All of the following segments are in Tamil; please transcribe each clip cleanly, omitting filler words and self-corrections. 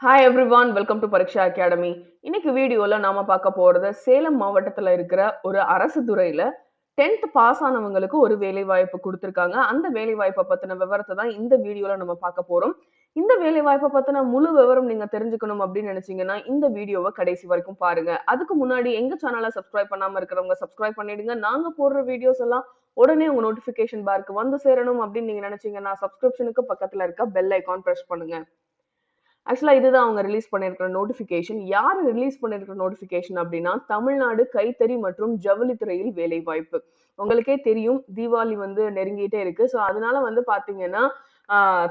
Hi everyone, welcome to Pariksha Academy. இன்னைக்கு வீடியோல நாம பார்க்க போறது சேலம் மாவட்டத்துல இருக்கிற ஒரு அரசு துறையில 10th பாஸ் ஆனவங்களுக்கு ஒரு வேலை வாய்ப்பு கொடுத்திருக்காங்க. அந்த வேலை வாய்ப்பை பத்தின விவரத்தை தான் இந்த வீடியோல நம்ம பார்க்க போறோம். இந்த வேலை வாய்ப்பை பத்தின முழு விவரம் நீங்க தெரிஞ்சுக்கணும் அப்படின்னு நினைச்சீங்கன்னா இந்த வீடியோவை கடைசி வரைக்கும் பாருங்க. அதுக்கு முன்னாடி எங்க சேனலை சப்ஸ்கிரைப் பண்ணாம இருக்கிறவங்க சப்ஸ்கிரைப் பண்ணிடுங்க. நாங்க போடுற வீடியோஸ் எல்லாம் உடனே உங்க நோட்டிபிகேஷன் பார்க்கு வந்து சேரணும் அப்படின்னு நீங்க நினைச்சீங்கன்னா சப்ஸ்கிரிப்ஷனுக்கு பக்கத்துல இருக்க பெல் ஐகான் பிரஸ் பண்ணுங்க. ஆக்சுவலா இதுதான் அவங்க ரிலீஸ் பண்ணியிருக்கிற நோட்டிஃபிகேஷன். யார் ரிலீஸ் பண்ணியிருக்கிற நோட்டிஃபிகேஷன் அப்படின்னா, தமிழ்நாடு கைத்தறி மற்றும் ஜவுளித்துறையில் வேலைவாய்ப்பு. உங்களுக்கே தெரியும், தீபாவளி வந்து நெருங்கிட்டே இருக்கு. ஸோ அதனால வந்து பார்த்தீங்கன்னா,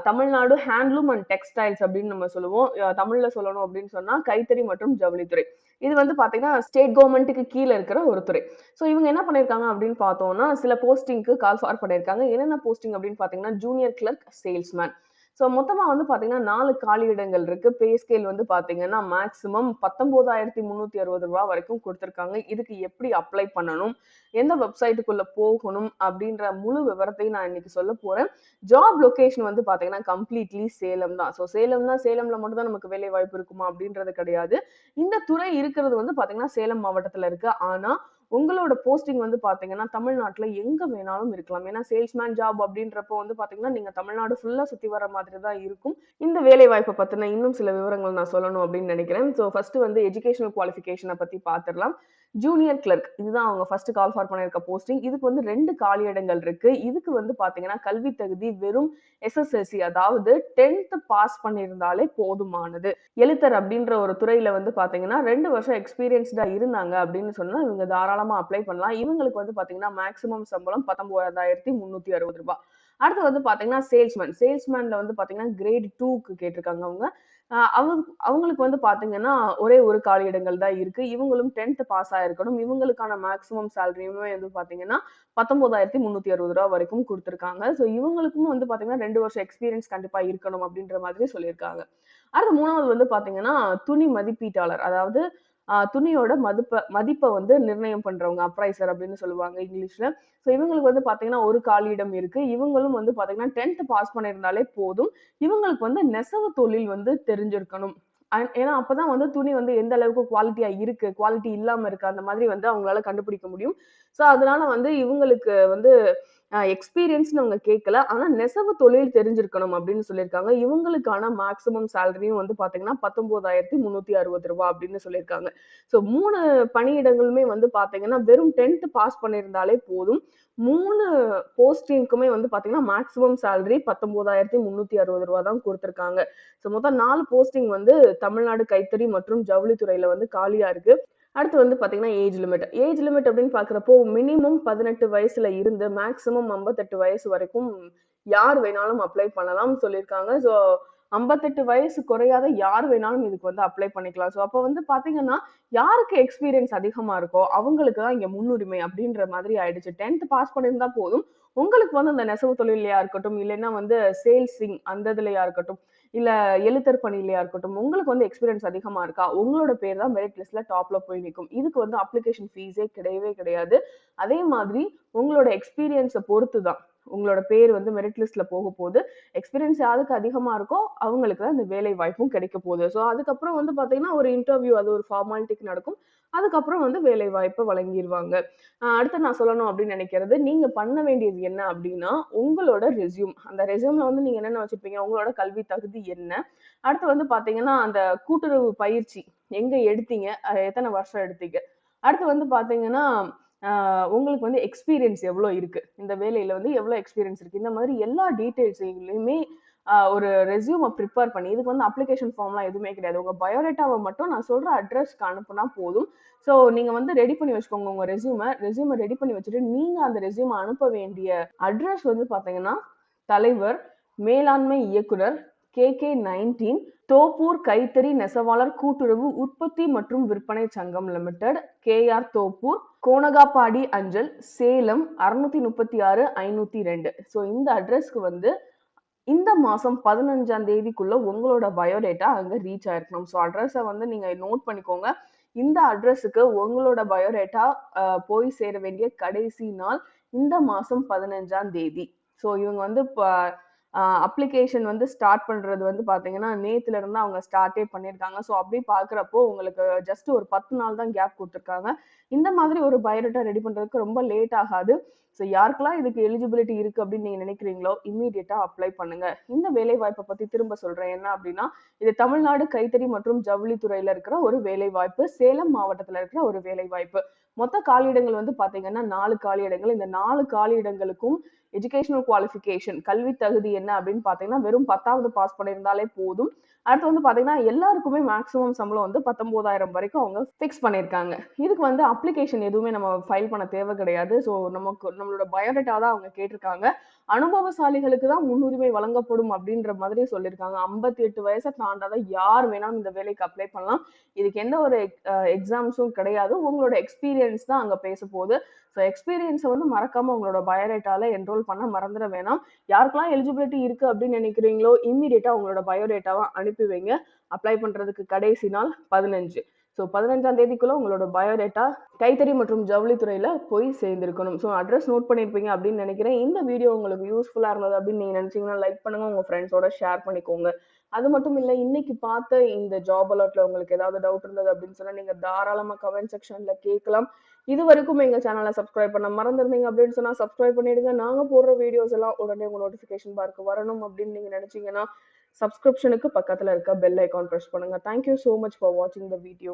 தமிழ்நாடு ஹேண்ட்லூம் அண்ட் டெக்ஸ்டைல்ஸ் அப்படின்னு நம்ம சொல்லுவோம். தமிழ்ல சொல்லணும் அப்படின்னு சொன்னா கைத்தறி மற்றும் ஜவுளித்துறை. இது வந்து பார்த்தீங்கன்னா, ஸ்டேட் கவர்மெண்ட்டுக்கு கீழ இருக்கிற ஒரு துறை. ஸோ இவங்க என்ன பண்ணியிருக்காங்க அப்படின்னு பார்த்தோம்னா, சில போஸ்டிங்க்கு கால் ஃபார் பண்ணியிருக்காங்க. என்னென்ன போஸ்டிங் அப்படின்னு பார்த்தீங்கன்னா, ஜூனியர் கிளர்க், சேல்ஸ்மேன். ஸோ மொத்தமா வந்து பார்த்தீங்கன்னா 4 காலியிடங்கள் இருக்கு. பே ஸ்கேல் வந்து பார்த்தீங்கன்னா, மேக்ஸிமம் ரூ. 19,360 வரைக்கும் குடுத்துருக்காங்க. இதுக்கு எப்படி அப்ளை பண்ணணும்? எந்த வெப்சைட்டுக்குள்ள போகணும்? அப்படின்ற முழு விவரத்தையும் நான் இன்னைக்கு சொல்லப் போறேன். ஜாப் லொகேஷன் வந்து பார்த்தீங்கன்னா, கம்ப்ளீட்லி சேலம் தான். ஸோ சேலம்னா சேலம்ல மட்டும் தான் நமக்கு வேலை வாய்ப்பு இருக்குமா? அப்படின்றது கிடையாது. இந்த துறை இருக்கிறது வந்து பார்த்தீங்கன்னா, சேலம் மாவட்டத்துல இருக்கு. ஆனா, உங்களோட போஸ்டிங் வந்து பார்த்தீங்கன்னா, தமிழ்நாட்டுல எங்க வேணாலும் இருக்கலாம். ஏன்னா சேல்ஸ்மேன் ஜாப் அப்படின்றப்போ வந்து பார்த்தீங்கன்னா, நீங்க தமிழ்நாடு ஃபுல்லா சுத்தி வர மாதிரி தான் இருக்கும். இந்த வேலை வாய்ப்பை பத்தின இன்னும் சில விவரங்கள் நான் சொல்லணும் அப்படின்னு நினைக்கிறேன். ஸோ ஃபர்ஸ்ட் வந்து எஜுகேஷனல் குவாலிஃபிகேஷனை பத்தி பார்த்துடலாம். ஜூனியர் கிளர்க் இதுதான் அவங்க ஃபர்ஸ்ட் கால் ஃபார் பண்ணியிருக்க போஸ்டிங். இதுக்கு வந்து 2 காலியிடங்கள் இருக்கு. இதுக்கு வந்து பார்த்தீங்கன்னா, கல்வி தகுதி வெறும் எஸ்எஸ்எல்சி, அதாவது 10th பாஸ் பண்ணியிருந்தாலே போதுமானது. எழுத்தர் அப்படின்ற ஒரு துறையில வந்து பாத்தீங்கன்னா 2 வருஷம் எக்ஸ்பீரியன்ஸ்டா இருந்தாங்க அப்படின்னு சொன்னா இவங்க தாராளமா அப்ளை பண்ணலாம். இவங்களுக்கு வந்து பாத்தீங்கன்னா மேக்ஸிமம் சம்பளம் ரூ. 19,360. அடுத்து வந்து பாத்தீங்கன்னா சேல்ஸ்மேன். சேல்ஸ்மேன்ல வந்து பாத்தீங்கன்னா கிரேட் 2க்கு கேட்டிருக்காங்க அவங்க. அவங்களுக்கு வந்து பாத்தீங்கன்னா ஒரே ஒரு காலி இடங்கள் தான் இருக்கு. இவங்களும் 10th பாஸ் ஆயிருக்கணும். இவங்களுக்கான மேக்ஸிமம் சேலரியுமே வந்து பாத்தீங்கன்னா ரூ. 19,360 வரைக்கும் குடுத்திருக்காங்க. ஸோ இவங்களுக்கும் வந்து பாத்தீங்கன்னா 2 வருஷம் எக்ஸ்பீரியன்ஸ் கண்டிப்பா இருக்கணும் அப்படின்ற மாதிரி சொல்லியிருக்காங்க. அடுத்து 3வது வந்து பாத்தீங்கன்னா, துணி மதிப்பீட்டாளர். அதாவது துணியோட மதிப்ப வந்து நிர்ணயம் பண்றவங்க. அப்ரைசர் அப்படின்னு சொல்லுவாங்க இங்கிலீஷ்ல. ஸோ இவங்களுக்கு வந்து பாத்தீங்கன்னா, ஒரு காலியிடம் இருக்கு. இவங்களும் வந்து பாத்தீங்கன்னா 10th பாஸ் பண்ணியிருந்தாலே போதும். இவங்களுக்கு வந்து நெசவு தொழில் வந்து தெரிஞ்சிருக்கணும். ஏன்னா அப்பதான் வந்து துணி வந்து எந்த அளவுக்கு குவாலிட்டியா இருக்கு, குவாலிட்டி இல்லாம இருக்கு, அந்த மாதிரி வந்து அவங்களால கண்டுபிடிக்க முடியும். ஸோ அதனால வந்து இவங்களுக்கு வந்து எக்ஸ்பீரியன்ஸ்ன்னு அவங்க கேட்கல. ஆனா நெசவு தொழில் தெரிஞ்சிருக்கணும் அப்படின்னு சொல்லியிருக்காங்க. இவங்களுக்கான மேக்ஸிமம் சேலரியும் வந்து பார்த்தீங்கன்னா, ரூ. 19,360 அப்படின்னு சொல்லியிருக்காங்க. ஸோ 3 பணியிடங்களுமே வந்து பார்த்தீங்கன்னா, வெறும் 10th பாஸ் பண்ணியிருந்தாலே போதும். 3 போஸ்டிங்க்குமே வந்து பார்த்தீங்கன்னா, மேக்ஸிமம் சேலரி ரூ. 19,360 தான் குடுத்திருக்காங்க. ஸோ மொத்தம் 4 போஸ்டிங் வந்து தமிழ்நாடு கைத்தறி மற்றும் ஜவுளித்துறையில வந்து காலியா இருக்கு. அடுத்து வந்து பார்த்தீங்கன்னா, ஏஜ் லிமிட். ஏஜ் லிமிட் அப்படின்னு பார்க்கிறப்போ, மினிமம் 18 வயசுல இருந்து மேக்ஸிமம் 58 வயசு வரைக்கும் யார் வேணாலும் அப்ளை பண்ணலாம்னு சொல்லியிருக்காங்க. ஸோ 58 வயசு குறையாத யார் வேணாலும் இதுக்கு வந்து அப்ளை பண்ணிக்கலாம். ஸோ அப்ப வந்து பார்த்தீங்கன்னா, யாருக்கு எக்ஸ்பீரியன்ஸ் அதிகமா இருக்கோ, அவங்களுக்கு தான் இங்க முன்னுரிமை அப்படின்ற மாதிரி ஆயிடுச்சு. 10th பாஸ் பண்ணியிருந்தா போதும். உங்களுக்கு வந்து அந்த நெசவு தொழில்லயா இருக்கட்டும், இல்லைன்னா வந்து சேல்ஸிங் அந்த இதுலயா இருக்கட்டும், இல்ல எழுத்தர் பணியிலயா இருக்கட்டும், உங்களுக்கு வந்து எக்ஸ்பீரியன்ஸ் அதிகமா இருக்கா? உங்களோட பேர் தான் மெரிட் லிஸ்ட்ல டாப்ல போய் நிக்கும். இதுக்கு வந்து அப்ளிகேஷன் ஃபீஸே கிடையவே கிடையாது. அதே மாதிரி உங்களோட எக்ஸ்பீரியன்ஸ பொறுத்து தான். உங்களோட பேர் வந்து மெரிட் லிஸ்ட்ல போகப்போது. எக்ஸ்பீரியன்ஸ் யாருக்கு அதிகமா இருக்கோ, அவங்களுக்கு தான் இந்த வேலை வாய்ப்பும் கிடைக்க போகுது. ஸோ அதுக்கப்புறம் வந்து பார்த்தீங்கன்னா, ஒரு இன்டர்வியூ அது ஒரு ஃபார்மாலிட்டிக்கு நடக்கும். அதுக்கப்புறம் வந்து வேலை வாய்ப்ப வழங்கிருவாங்க. அடுத்து நான் சொல்லணும் அப்படின்னு நினைக்கிறது, நீங்க பண்ண வேண்டியது என்ன அப்படின்னா, உங்களோட ரெஸ்யூம். அந்த ரெஸ்யூம்ல வந்து நீங்க என்னென்ன வச்சிருப்பீங்க? உங்களோட கல்வி தகுதி என்ன? அடுத்து வந்து பார்த்தீங்கன்னா, அந்த கூட்டுறவு பயிற்சி எங்க எடுத்தீங்க? எத்தன வருஷம் எடுத்தீங்க? அடுத்து வந்து பார்த்தீங்கன்னா, உங்களுக்கு வந்து எக்ஸ்பீரியன்ஸ் எவ்வளோ இருக்கு? இந்த வேலையில வந்து எவ்வளோ எக்ஸ்பீரியன்ஸ் இருக்கு? இந்த மாதிரி எல்லா டீட்டெயில்ஸ்லயுமே ஒரு ரெஸ்யூம ப்ரிப்பேர் பண்ணி இதுக்கு வந்து அப்ளிகேஷன் ஃபார்ம்லாம் எதுவுமே கிடையாது. உங்க பயோடேட்டாவ மட்டும் நான் சொல்ற அட்ரஸ்க்கு அனுப்புனா போதும். ஸோ நீங்க வந்து ரெடி பண்ணி வச்சுக்கோங்க உங்க ரெஸ்யூம ரெடி பண்ணி வச்சுட்டு, நீங்க அந்த ரெஸ்யூம அனுப்ப வேண்டிய அட்ரஸ் வந்து பார்த்தீங்கன்னா, தலைவர், மேலாண்மை இயக்குனர், KK 19, தோப்பூர் கைத்தறி நெசவாளர் கூட்டுறவு உற்பத்தி மற்றும் விற்பனை சங்கம் லிமிடெட், KR தோப்பூர், கோனகாப்பாடி அஞ்சல், சேலம் 636 502. ஸோ இந்த அட்ரஸ்க்கு வந்து இந்த மாசம் 15ஆம் தேதிக்குள்ள உங்களோட பயோடேட்டா அங்க ரீச் ஆயிருக்கணும். ஸோ அட்ரஸ வந்து நீங்க நோட் பண்ணிக்கோங்க. இந்த அட்ரஸுக்கு உங்களோட பயோடேட்டா போய் சேர வேண்டிய கடைசி நாள் இந்த மாசம் 15ஆம் தேதி. ஸோ இவங்க வந்து அப்ளிகேஷன் வந்து ஸ்டார்ட் பண்றது வந்து பார்த்தீங்கன்னா, நேத்துல இருந்து அவங்க ஸ்டார்ட்டே பண்ணியிருக்காங்க. ஸோ அப்படி பார்க்குறப்போ உங்களுக்கு ஜஸ்ட் ஒரு 10 நாள் தான் கேப் குடுத்துருக்காங்க. இந்த மாதிரி ஒரு பயோடேட்டா ரெடி பண்றதுக்கு ரொம்ப லேட் ஆகாது. ஸோ யாருக்கெல்லாம் இதுக்கு எலிஜிபிலிட்டி இருக்கு அப்படின்னு நீங்க நினைக்கிறீங்களோ, இம்மீடியட்டா அப்ளை பண்ணுங்க. இந்த வேலைவாய்ப்ப பத்தி திரும்ப சொல்றேன். என்ன அப்படின்னா, இது தமிழ்நாடு கைத்தறி மற்றும் ஜவுளி துறையில இருக்கிற ஒரு வேலைவாய்ப்பு. சேலம் மாவட்டத்துல இருக்கிற ஒரு வேலைவாய்ப்பு. மொத்த காலியிடங்கள் வந்து பார்த்தீங்கன்னா 4 காலியிடங்கள். இந்த 4 காலியிடங்களுக்கும் எஜுகேஷனல் குவாலிஃபிகேஷன் கல்வி தகுதி என்ன அப்படின்னு பார்த்தீங்கன்னா, வெறும் 10வது பாஸ் பண்ணியிருந்தாலே போதும். அடுத்து வந்து பார்த்தீங்கன்னா, எல்லாருக்குமே மேக்ஸிமம் சம்பளம் வந்து 19,000 வரைக்கும் அவங்க ஃபிக்ஸ் பண்ணியிருக்காங்க. இதுக்கு வந்து அப்ளிகேஷன் எதுவுமே நம்ம ஃபைல் பண்ண தேவை கிடையாது. ஸோ நம்மளோட பயோடேட்டா தான் அவங்க கேட்டிருக்காங்க. அனுபவசாலிகளுக்கு தான் முன்னுரிமை வழங்கப்படும் அப்படின்ற மாதிரி சொல்லியிருக்காங்க. 58 வயச தாண்டாத யார் வேணாலும் இந்த வேலைக்கு அப்ளை பண்ணலாம். இதுக்கு எந்த ஒரு எக்ஸாம்ஸும் கிடையாது. உங்களோட எக்ஸ்பீரியன்ஸ் தான் அங்க பேசப்போது. ஸோ எக்ஸ்பீரியன்ஸ வந்து மறக்காம உங்களோட பயோடேட்டால என்ரோல் பண்ண மறந்துட வேணாம். யாருக்கெல்லாம் எலிஜிபிலிட்டி இருக்கு அப்படின்னு நினைக்கிறீங்களோ, இம்மீடியட்டா உங்களோட பயோடேட்டாவ அனுப்பி வைங்க. அப்ளை பண்றதுக்கு கடைசி நாள் 15. ஸோ 15ஆம் தேதிக்குள்ள உங்களோட பயோடேட்டா கைத்தறி மற்றும் ஜவுளி துறையில போய் சேர்ந்திருக்கணும். ஸோ அட்ரஸ் நோட் பண்ணியிருப்பீங்க அப்படின்னு நினைக்கிறேன். இந்த வீடியோ உங்களுக்கு யூஸ்ஃபுல்லா இருந்தது அப்படின்னு நீங்க நினைச்சீங்கன்னா லைக் பண்ணுங்க. உங்க ஃப்ரெண்ட்ஸோட ஷேர் பண்ணிக்கோங்க. அது மட்டும் இல்ல, இன்னைக்கு பார்த்த இந்த ஜாப் அலர்ட்ல உங்களுக்கு ஏதாவது டவுட் இருந்தது அப்படின்னு சொன்னா நீங்க தாராளமா கமெண்ட் செக்ஷன்ல கேட்கலாம். இதுவரைக்கும் எங்க சேனலை சப்ஸ்கிரைப் பண்ண மறந்துருந்தீங்க அப்படின்னு சொன்னா சப்ஸ்கிரைப் பண்ணிடுங்க. நாங்க போடுற வீடியோஸ் எல்லாம் உடனே உங்க நோட்டிபிகேஷன் பார்க்கு வரணும் அப்படின்னு நீங்க நினைச்சீங்கன்னா சப்ஸ்கிரிப்ஷனுக்கு பக்கத்துல இருக்க பெல் ஐகான் பிரஸ் பண்ணுங்க. Thank you so much for watching the video.